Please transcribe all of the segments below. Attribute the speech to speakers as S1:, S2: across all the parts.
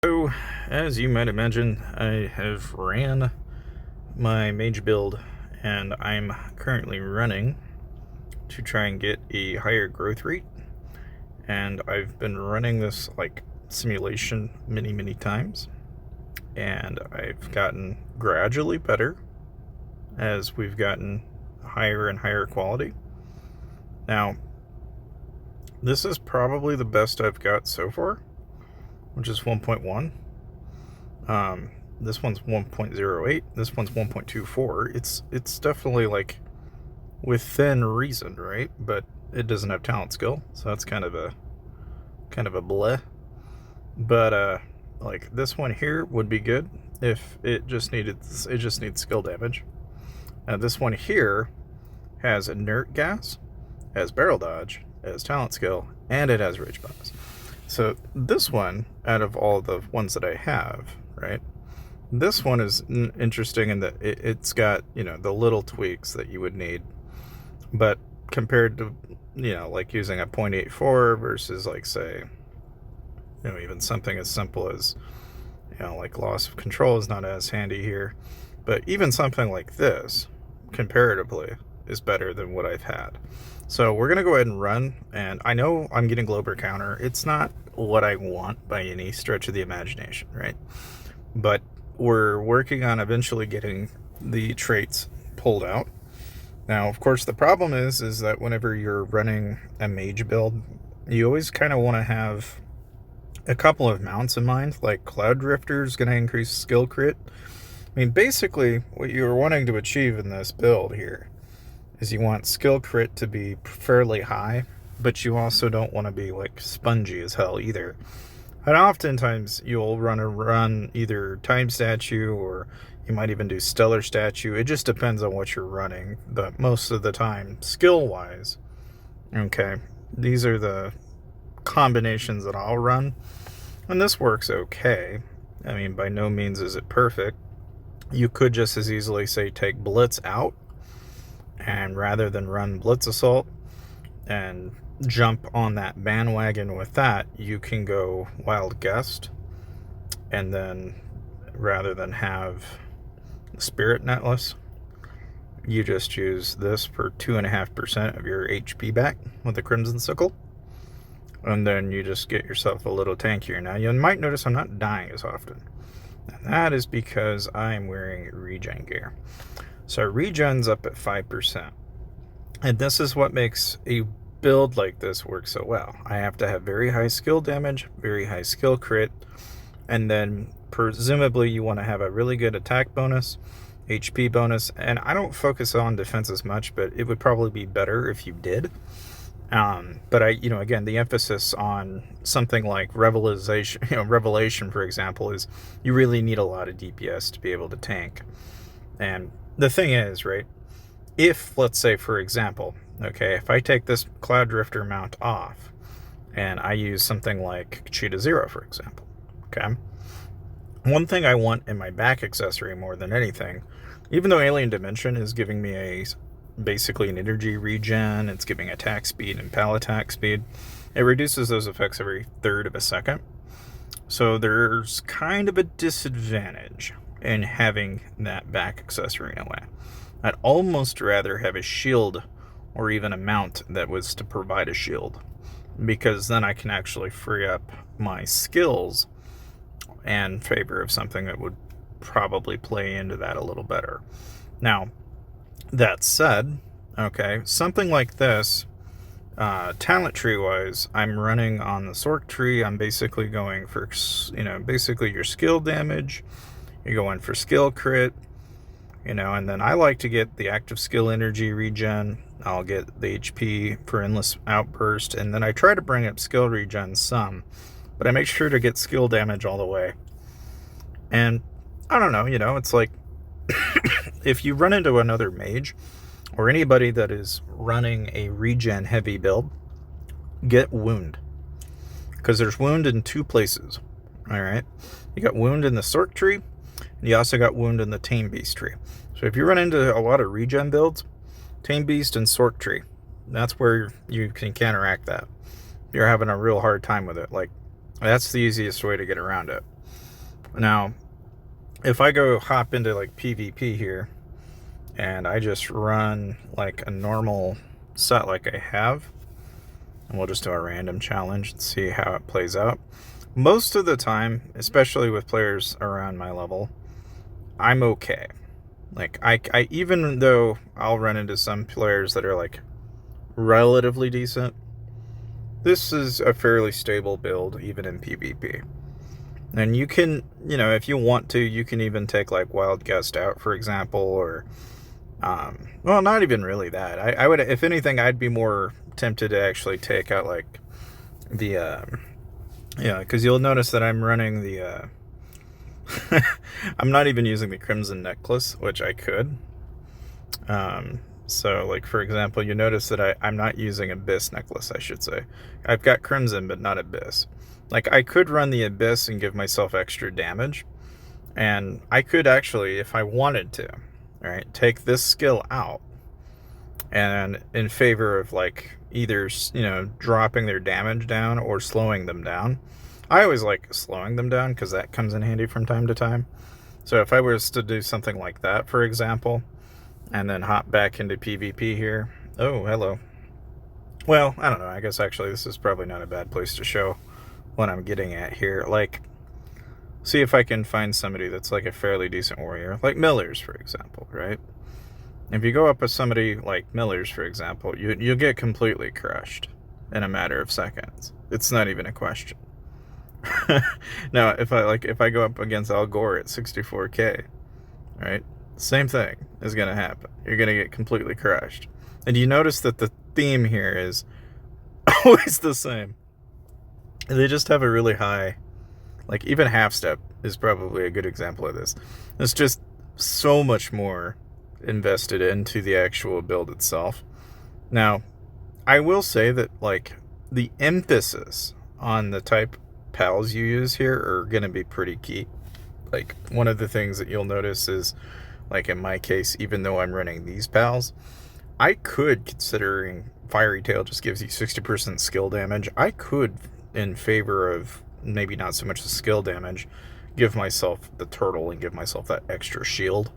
S1: So, as you might imagine, I have ran my mage build and I'm currently running to try and get a higher growth rate. And I've been running this like simulation many times, and I've gotten gradually better as we've gotten higher and higher quality. Now, this is probably the best I've got so far, which is 1.1. This one's 1.08. This one's 1.24. It's definitely like within reason, right? But it doesn't have talent skill, so that's kind of a bleh. But like this one here would be good if it just needs skill damage. Now this one here has inert gas, has barrel dodge, it has talent skill, and it has rage bonus. So this one, out of all the ones that I have, right, this one is interesting in that it's got, the little tweaks that you would need. But compared to, like using a 0.84 versus like, say, even something as simple as, like loss of control is not as handy here. But even something like this, comparatively, is better than what I've had. So we're going to go ahead and run, and I know I'm getting Glober counter. It's not what I want by any stretch of the imagination, right? But we're working on eventually getting the traits pulled out. Now, of course, the problem is that whenever you're running a mage build, you always kind of want to have a couple of mounts in mind, like Cloud Drifter is going to increase skill crit. I mean, basically, what you're wanting to achieve in this build here is you want skill crit to be fairly high, but you also don't want to be like spongy as hell either. And oftentimes you'll run either time statue, or you might even do stellar statue. It just depends on what you're running. But most of the time, skill wise, okay, these are the combinations that I'll run, and this works okay. I mean, by no means is it perfect. You could just as easily say take Blitz out, and rather than run Blitz Assault and jump on that bandwagon with that, you can go Wild Guest, and then rather than have Spirit Netless, you just use this for 2.5% of your HP back with the Crimson Sickle, and then you just get yourself a little tankier. Now you might notice I'm not dying as often, and that is because I'm wearing regen gear. So regen's up at 5%. And this is what makes a build like this work so well. I have to have very high skill damage, very high skill crit, and then presumably you want to have a really good attack bonus, HP bonus, and I don't focus on defense as much, but it would probably be better if you did. But again, the emphasis on something like Revelation, for example, is you really need a lot of DPS to be able to tank. And the thing is, right, if, let's say, for example, okay, if I take this Cloud Drifter mount off and I use something like Cheetah Zero, for example, okay, one thing I want in my back accessory more than anything, even though Alien Dimension is giving me basically an energy regen, it's giving attack speed and pal attack speed, it reduces those effects every third of a second. So there's kind of a disadvantage in having that back accessory in a way. I'd almost rather have a shield or even a mount that was to provide a shield, because then I can actually free up my skills in favor of something that would probably play into that a little better. Now, that said, okay, something like this, talent tree wise, I'm running on the Sork tree. I'm basically going for, basically your skill damage. You're going for skill crit, and then I like to get the active skill energy regen. I'll get the HP for endless outburst, and then I try to bring up skill regen some, but I make sure to get skill damage all the way. And I don't know, it's like if you run into another mage or anybody that is running a regen heavy build, get wound, because there's wound in two places. All right, you got wound in the Sork tree, and you also got wound in the Tame Beast tree. So if you run into a lot of regen builds, Tame Beast and Sork tree, that's where you can counteract that. If you're having a real hard time with it, like That's the easiest way to get around it. Now, if I go hop into like PvP here, and I just run like a normal set like I have, and we'll just do a random challenge and see how it plays out. Most of the time, especially with players around my level, I'm okay. Like, I even though I'll run into some players that are like relatively decent, this is a fairly stable build even in PvP. And you can, if you want to, you can even take like Wild Guest out, for example, or well, not even really that. I would, if anything, I'd be more tempted to actually take out like the yeah, because you'll notice that I'm running the I'm not even using the Crimson Necklace, which I could. So like for example, you notice that I'm not using Abyss Necklace, I should say. I've got Crimson but not Abyss. Like, I could run the Abyss and give myself extra damage, and I could actually, if I wanted to, right, take this skill out and in favor of like either dropping their damage down or slowing them down. I always like slowing them down because that comes in handy from time to time. So if I was to do something like that, for example, and then hop back into PvP here. Oh, hello. Well, I don't know. I guess actually this is probably not a bad place to show what I'm getting at here. Like, see if I can find somebody that's like a fairly decent warrior, like Miller's, for example, right? If you go up with somebody like Miller's, for example, you'll get completely crushed in a matter of seconds. It's not even a question. Now, if I go up against Al Gore at 64k, right? Same thing is going to happen. You're going to get completely crushed. And you notice that the theme here is always the same. They just have a really high, like even half step is probably a good example of this. It's just so much more invested into the actual build itself. Now, I will say that like the emphasis on the type pals you use here are going to be pretty key. Like, one of the things that you'll notice is, like in my case, even though I'm running these pals, I could, considering Fiery Tail just gives you 60% skill damage, I could, in favor of maybe not so much the skill damage, give myself the turtle and give myself that extra shield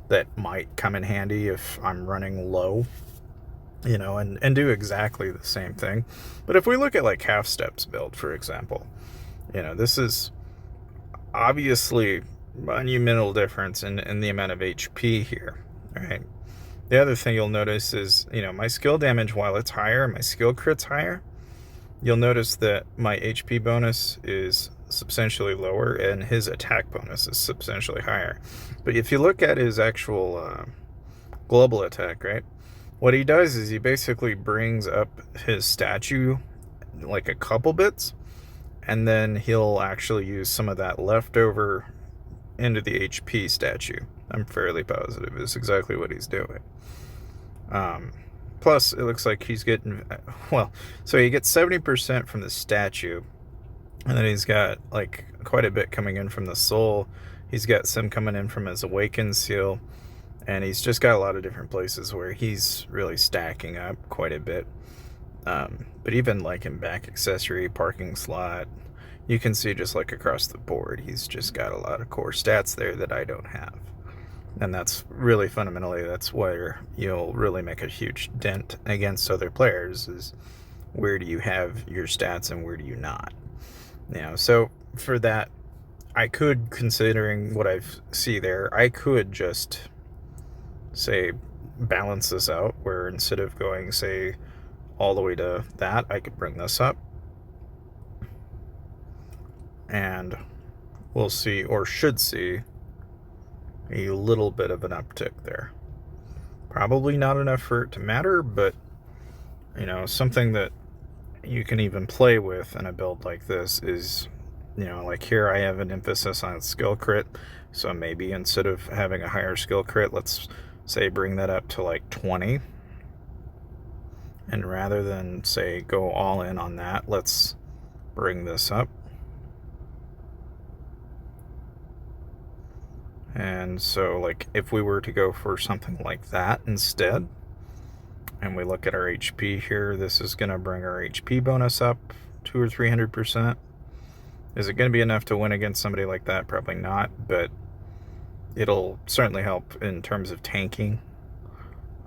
S1: that might come in handy if I'm running low, and do exactly the same thing. But if we look at like half steps build, for example, this is obviously monumental difference in the amount of HP here, right? The other thing you'll notice is, my skill damage, while it's higher, my skill crit's higher, you'll notice that my HP bonus is substantially lower and his attack bonus is substantially higher. But if you look at his actual global attack, right, what he does is he basically brings up his statue like a couple bits, and then he'll actually use some of that leftover into the HP statue. I'm fairly positive is exactly what he's doing. Plus, it looks like he's getting, well, so he gets 70% from the statue, and then he's got like quite a bit coming in from the soul. He's got some coming in from his awakened seal, and he's just got a lot of different places where he's really stacking up quite a bit. But even like in back accessory, parking slot, you can see just like across the board, he's just got a lot of core stats there that I don't have. And that's really fundamentally, that's where you'll really make a huge dent against other players, is where do you have your stats and where do you not? So for that, I could, considering what I see there, I could just, say, balance this out, where instead of going, say, all the way to that, I could bring this up. And we'll see, or should see, a little bit of an uptick there. Probably not enough for it to matter, but something that you can even play with in a build like this is, like here I have an emphasis on skill crit, so maybe instead of having a higher skill crit, let's say bring that up to like 20, and rather than say go all in on that, let's bring this up. And so, like, if we were to go for something like that instead, and we look at our HP here, this is going to bring our HP bonus up 200 or 300%. Is it going to be enough to win against somebody like that? Probably not, but it'll certainly help in terms of tanking.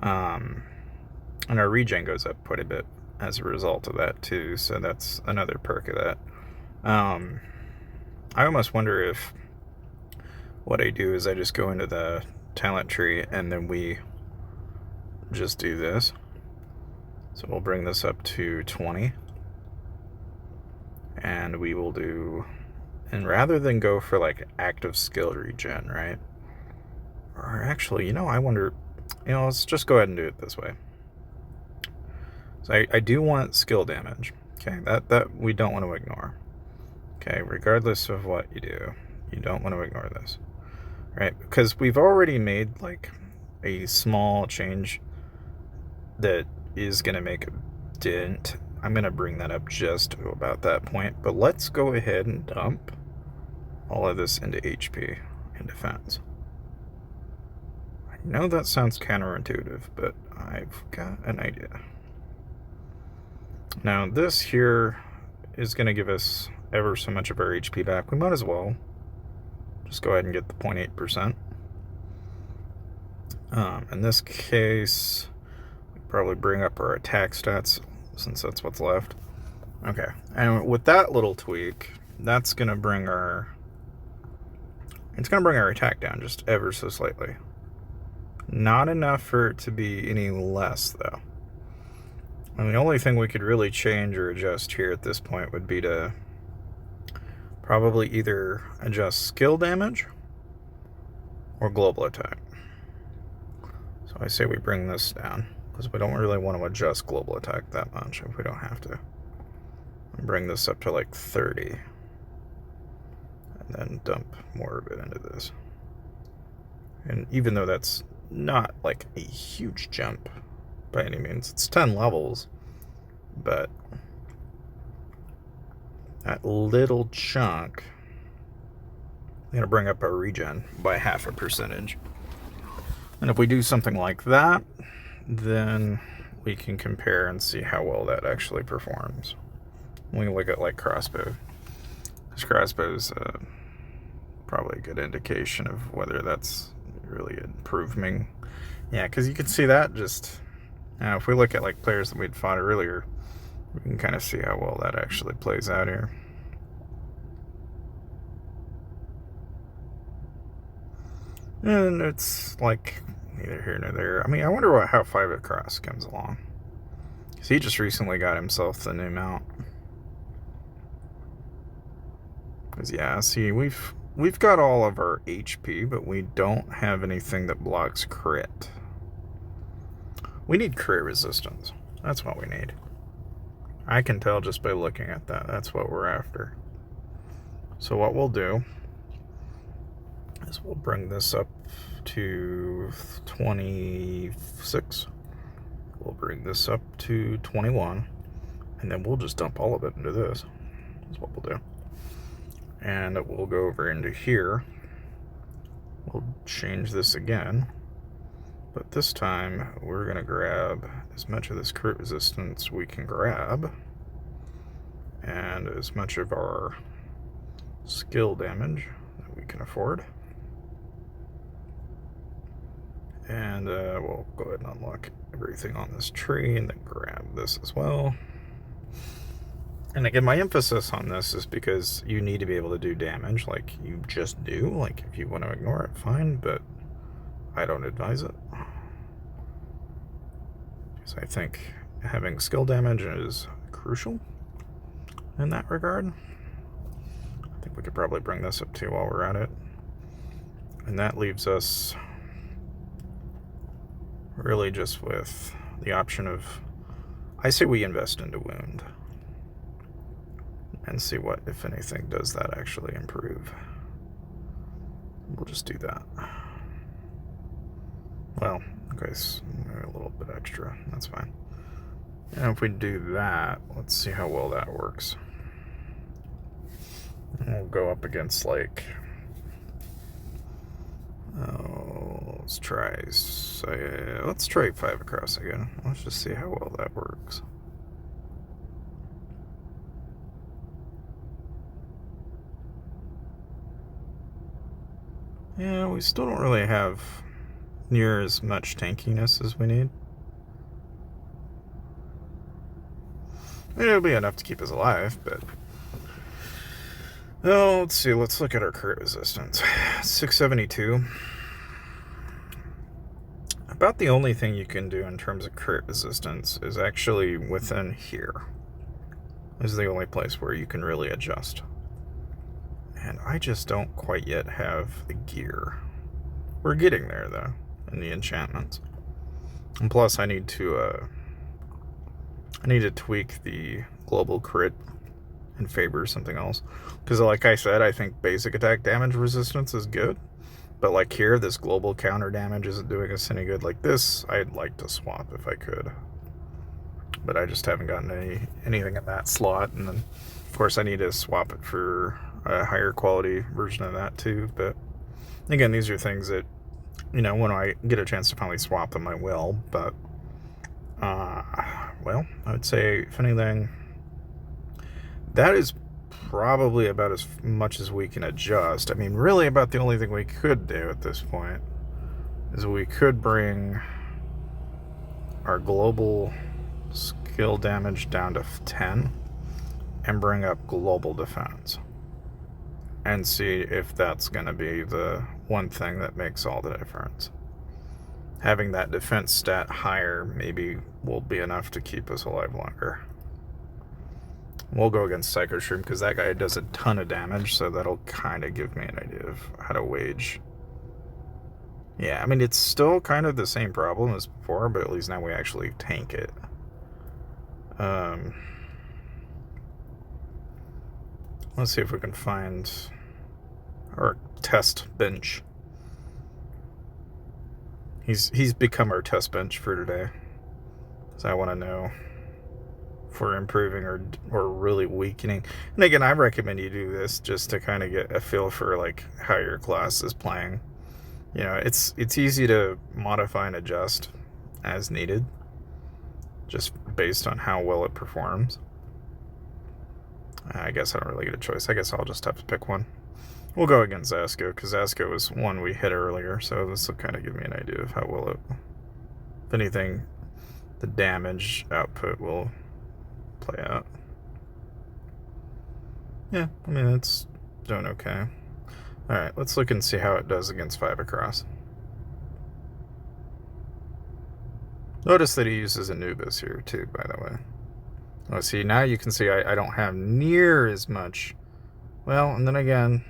S1: And our regen goes up quite a bit as a result of that too, so that's another perk of that. I almost wonder if what I do is I just go into the talent tree and then we just do this. So we'll bring this up to 20. And we will do, and rather than go for like active skill regen, right? Or actually, I wonder, let's just go ahead and do it this way. So I do want skill damage. Okay, that we don't want to ignore. Okay, regardless of what you do, you don't want to ignore this. Right? Because we've already made like a small change that is going to make a dent. I'm going to bring that up just to about that point. But let's go ahead and dump all of this into HP and defense. I know that sounds counterintuitive, but I've got an idea. Now this here is going to give us ever so much of our HP back. We might as well just go ahead and get the 0.8%. In this case, we probably bring up our attack stats since that's what's left. Okay, and with that little tweak, that's gonna bring our attack down just ever so slightly. Not enough for it to be any less though. And the only thing we could really change or adjust here at this point would be to probably either adjust skill damage or global attack. So I say we bring this down, because we don't really want to adjust global attack that much if we don't have to. And bring this up to like 30. And then dump more of it into this. And even though that's not like a huge jump by any means, it's 10 levels, but that little chunk is going to bring up our regen by 0.5%. And if we do something like that, then we can compare and see how well that actually performs. We can look at like crossbow. This crossbow is probably a good indication of whether that's really improving. Yeah, because you can see that just, if we look at like players that we'd fought earlier, we can kind of see how well that actually plays out here. And it's like neither here nor there. I mean, I wonder how 5 Across comes along. Because he just recently got himself the new mount. Because yeah, see, we've got all of our HP, but we don't have anything that blocks crit. We need crit resistance. That's what we need. I can tell just by looking at that. That's what we're after. So what we'll do is we'll bring this up to 26. We'll bring this up to 21. And then we'll just dump all of it into this. That's what we'll do. And we'll go over into here. We'll change this again. But this time, we're going to grab as much of this crit resistance we can grab. And as much of our skill damage that we can afford. And we'll go ahead and unlock everything on this tree and then grab this as well. And again, my emphasis on this is because you need to be able to do damage like you just do. Like, if you want to ignore it, fine, but I don't advise it. Because I think having skill damage is crucial in that regard. I think we could probably bring this up too while we're at it. And that leaves us really just with the option of, I say we invest into wound. And see what, if anything, does that actually improve. We'll just do that. Well, okay, so a little bit extra, that's fine. And if we do that, let's see how well that works. And we'll go up against like, let's try 5 Across again. Let's just see how well that works. Yeah, we still don't really have near as much tankiness as we need. I mean, it'll be enough to keep us alive, but... Oh, let's see. Let's look at our crit resistance. 672. About the only thing you can do in terms of crit resistance is actually within here. This is the only place where you can really adjust. And I just don't quite yet have the gear. We're getting there, though, in the enchantments. And plus, I need to tweak the global crit in favor of something else. Because like I said, I think basic attack damage resistance is good. But like here, this global counter damage isn't doing us any good. Like this, I'd like to swap if I could. But I just haven't gotten anything in that slot. And then, of course, I need to swap it for a higher quality version of that too. But again, these are things that, you know, when I get a chance to finally swap them, I will. But, well, I would say, if anything, that is probably about as much as we can adjust. I mean, really about the only thing we could do at this point is we could bring our global skill damage down to 10 and bring up global defense and see if that's going to be the one thing that makes all the difference. Having that defense stat higher maybe will be enough to keep us alive longer. We'll go against Psycho Shroom because that guy does a ton of damage, so that'll kind of give me an idea of how to wage. Yeah, I mean, it's still kind of the same problem as before, but at least now we actually tank it. Let's see if we can find our test bench. He's become our test bench for today. So I want to know if we're improving or really weakening. And again, I recommend you do this just to kind of get a feel for like how your class is playing. You know, it's easy to modify and adjust as needed, just based on how well it performs. I guess I don't really get a choice. I guess I'll just have to pick one. We'll go against Zasko, because Zasko was one we hit earlier, so this will kind of give me an idea of how well it... If anything, the damage output will play out. Yeah, I mean, it's doing okay. Alright, let's look and see how it does against 5 across. Notice that he uses Anubis here, too, by the way. Oh, see, now you can see I don't have near as much. Well, and then again,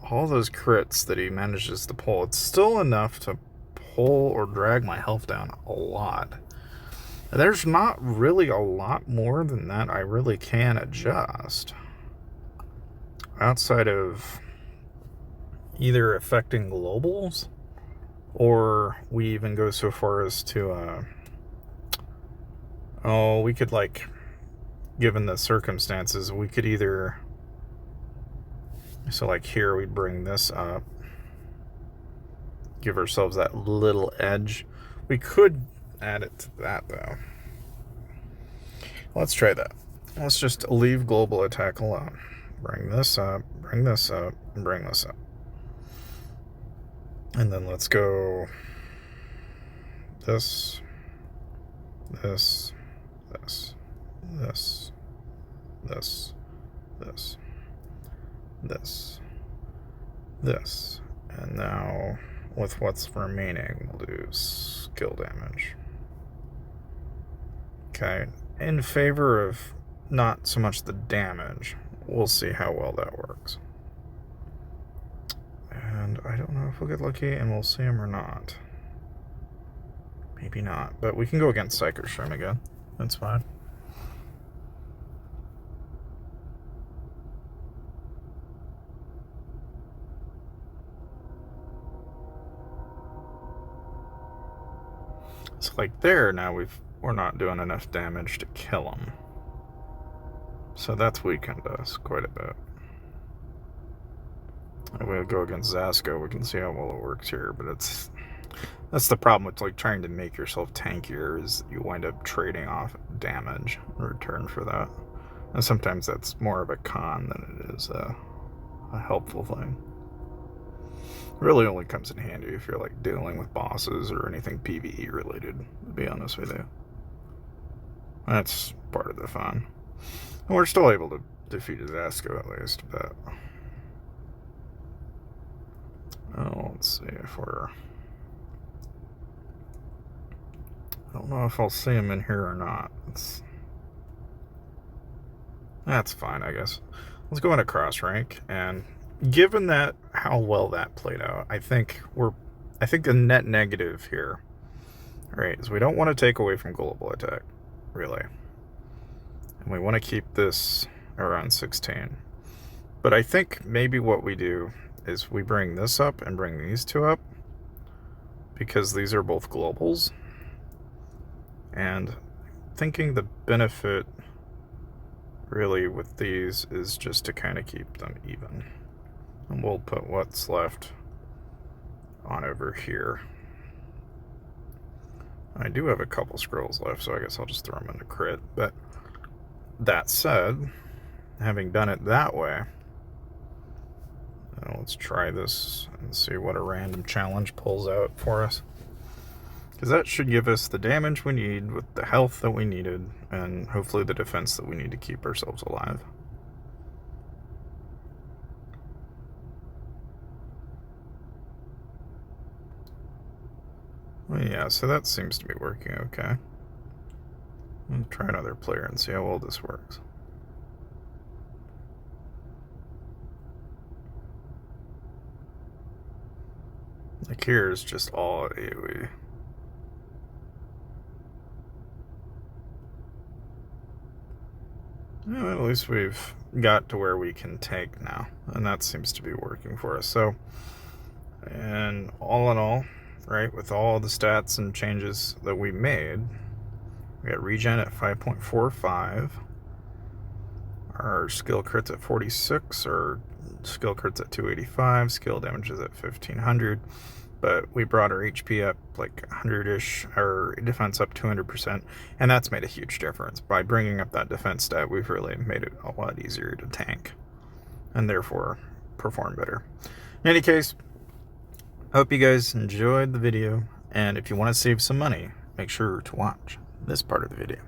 S1: all those crits that he manages to pull, it's still enough to pull or drag my health down a lot. There's not really a lot more than that I really can adjust. Outside of either affecting globals, or we even go so far as to, we could, like, given the circumstances, we could either, so like here we'd bring this up, give ourselves that little edge. We could add it to that, though. Let's try that. Let's just leave global attack alone. Bring this up, bring this up, and bring this up. And then let's go this, this, this, this, this, this, this, this. And now, with what's remaining, we'll do skill damage. Okay, in favor of not so much the damage, we'll see how well that works. And I don't know if we'll get lucky and we'll see him or not. Maybe not, but we can go against Psycho Shroom again. That's fine. So like there, now we're not doing enough damage to kill him. So that's weakened us quite a bit. And we'll go against Zasko, we can see how well it works here, but that's the problem with like trying to make yourself tankier, is you wind up trading off damage in return for that. And sometimes that's more of a con than it is a helpful thing. Really only comes in handy if you're like dealing with bosses or anything PvE related, to be honest with you. That's part of the fun. And we're still able to defeat his Asco at least, but oh, let's see if we're... I don't know if I'll see him in here or not. That's fine, I guess. Let's go into cross rank, and given that how well that played out, I think the net negative here, right, is we don't want to take away from global attack, really. And we want to keep this around 16. But I think maybe what we do is we bring this up and bring these two up, because these are both globals. And thinking the benefit really with these is just to kind of keep them even. And we'll put what's left on over here. I do have a couple scrolls left, so I guess I'll just throw them into crit. But that said, having done it that way, let's try this and see what a random challenge pulls out for us. Because that should give us the damage we need with the health that we needed, and hopefully the defense that we need to keep ourselves alive. Well, yeah, so that seems to be working okay. Let's try another player and see how well this works. Like here is just all AoE. Well, at least we've got to where we can tank now, and that seems to be working for us. So, and all in all, right, with all the stats and changes that we made, we got regen at 5.45, our skill crits at 46, our skill crits at 285, skill damage is at 1500, but we brought our HP up like 100-ish, our defense up 200%, and that's made a huge difference. By bringing up that defense stat, we've really made it a lot easier to tank, and therefore perform better. In any case, hope you guys enjoyed the video, and if you want to save some money, make sure to watch this part of the video.